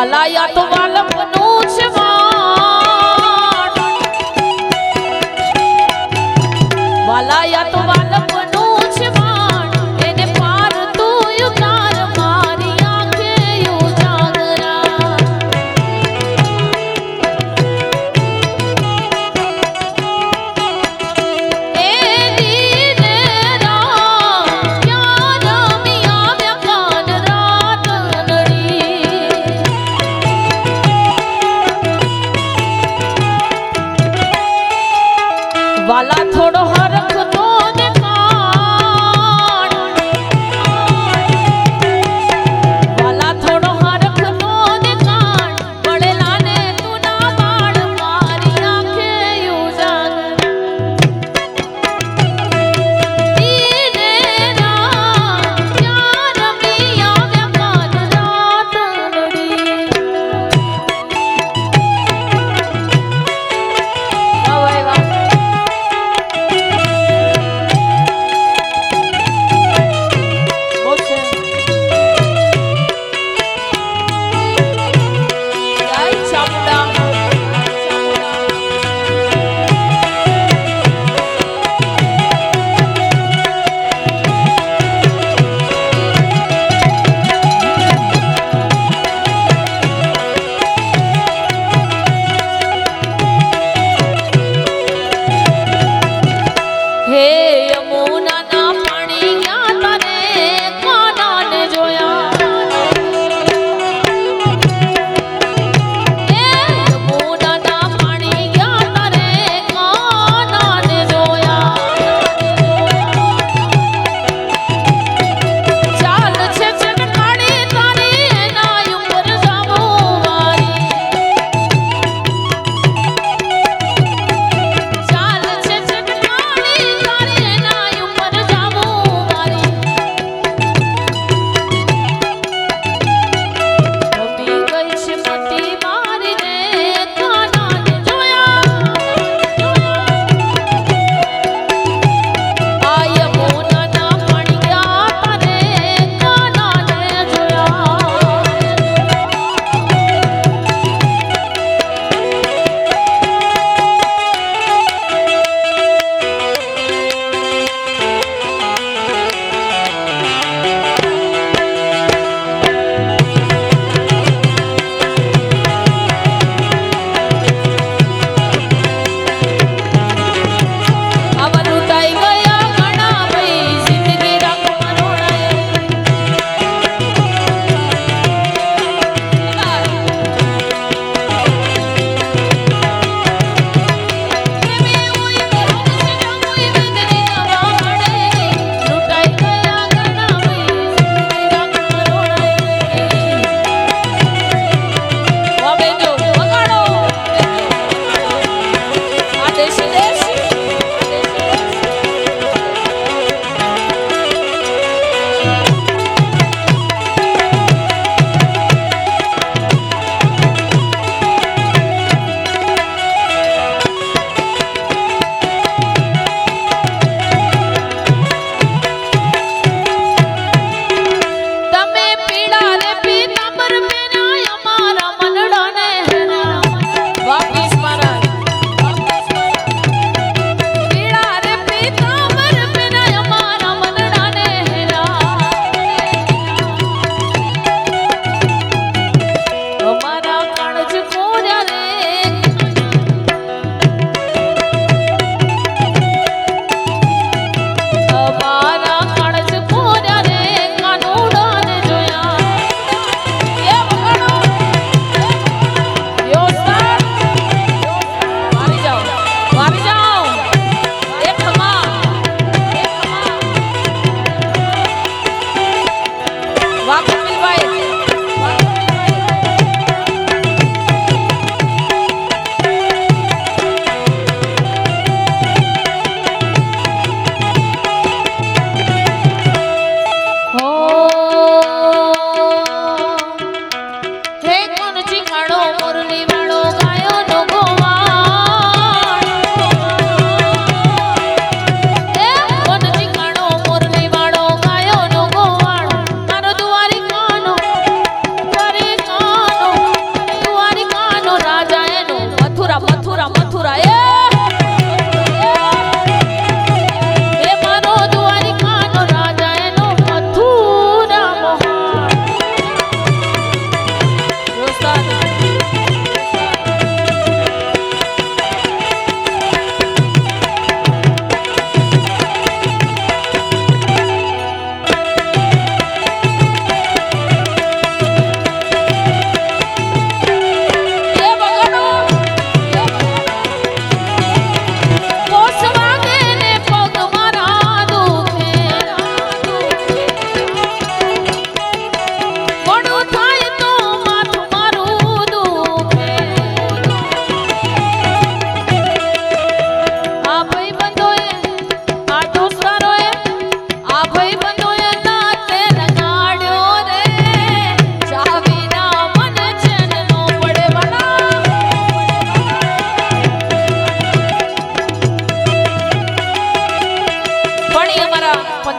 વાલાયા તો વાલપનું છે વાણ વાલાયા તો વાલપનું છે વાણ એને પાર તું યુતાર મારી આંખે ઉજાગરા એ દીને રામ ક્યાં રમી આવ્યા કાન રાત નડી વાલા થોડો હરખ તો દેખાણ વાલા થોડો હરખ તો દેખાણ પડેલા ને તું ના બાળ મારી આંખે ઉજાગર દીને રામ ક્યાં રમી આવ્યા કાન રાત નડી વાહ વાહ હે યમુના ના પાણી ગયા તારે કાનાને જોયા હે યમુના ના પાણી ગયા તારે કાનાને જોયા ચાલ છે ચટકાડી તારી એના ઉપર જાવું મારી ચાલ છે ચટકાડી તારી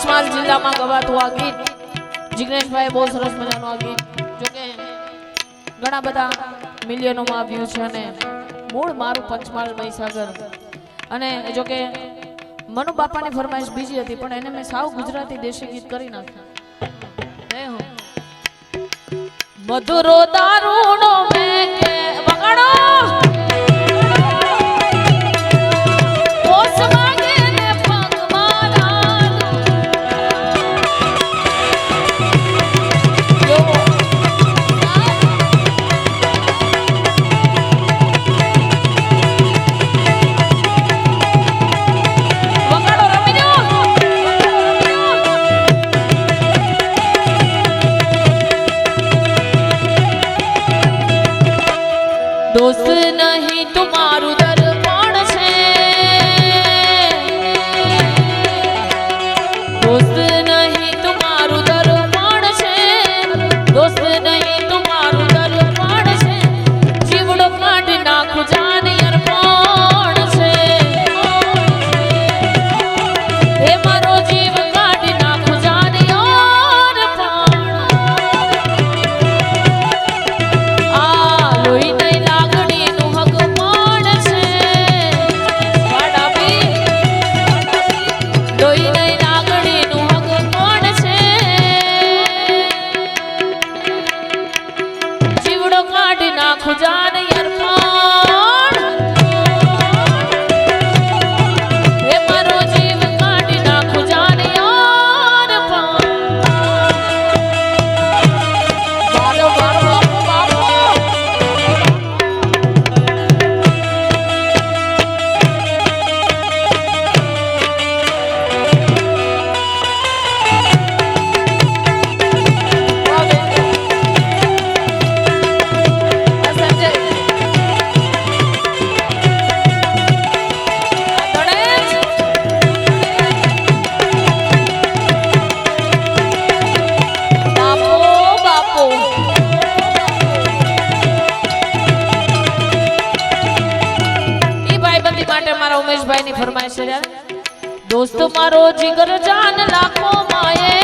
પંચમહાલ જિલ્લામાં ગવાતું આ ગીત જિગ્નેશભાઈ બહુ સરસ મજાનું આ ગીત જોકે ઘણા બધા મિલિયનોમાં વ્યૂ છે અને મૂળ મારું પંચમહાલ મહીસાગર અને જોકે મનુ બાપાની ફરમાઈશ બીજી હતી પણ એને મેં સાવ ગુજરાતી દેશી ગીત કરી નાખ્યું મધુરો દારૂણો મેં કે વગાડો दोस्त नहीं तुम्हारू दर्पण से दोस्त नहीं तुम्हारू दर्पण से दोस्त नहीं तुम्हारू दर्पण से जीवड़ो काट नाखू जाने अर्पण से हे मारो जीव काट नाखू जाने अर्पण आ लोई नहीं खुजान अरमान हे मारो जीव काटी ना खुजान अरमान बालो बालो बालो उमेश भाई ની ફરમાઈશ છે दोस्त मारो जिगर जान लाखों माए